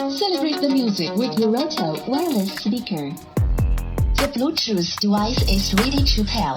Celebrate the music with your Roto wireless speaker. The Bluetooth device is ready to pair.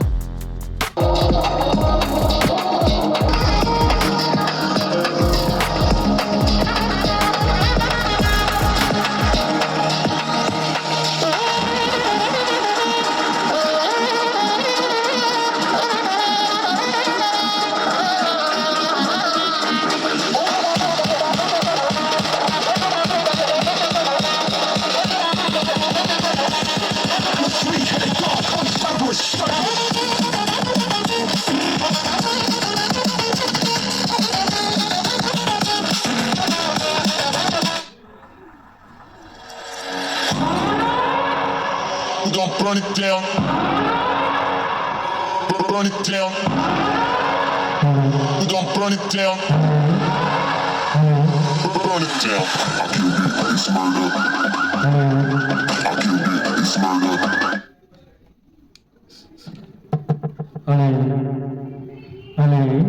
We gon' burn it down. Burn it down. We gon' burn it down. Burn it down. I kill the ice murder. I kill the ice murder.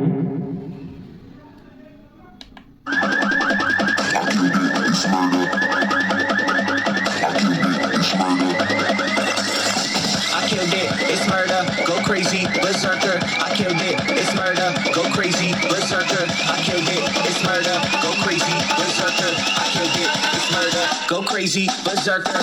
It's murder, go crazy, berserker. I killed it, it's murder, go crazy, berserker. I killed it, it's murder, go crazy, berserker. I killed it, it's murder, go crazy, berserker.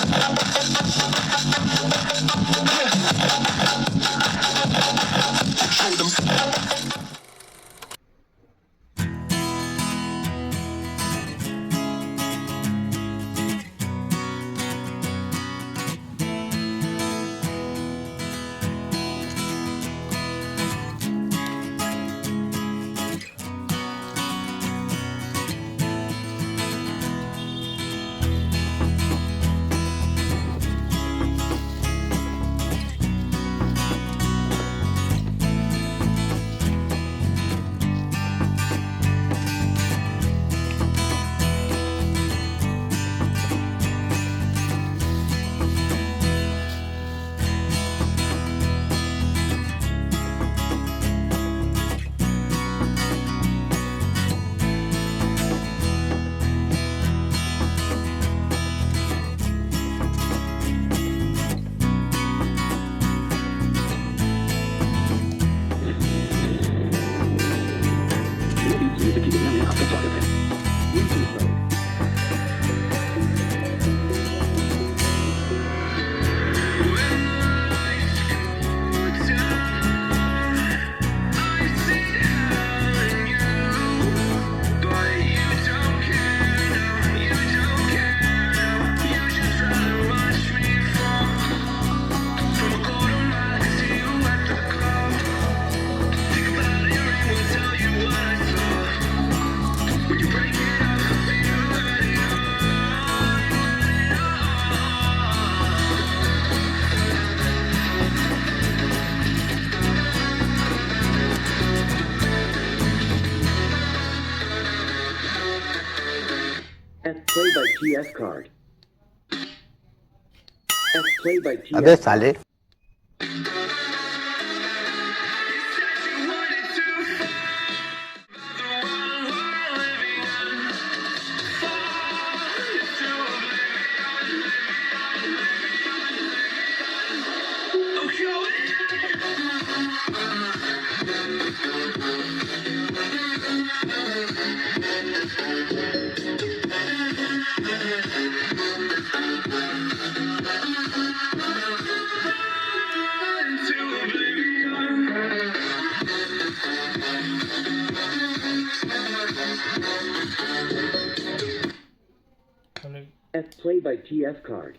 Show them. Play by TS card. Play by TS अबे साले Play by TS card.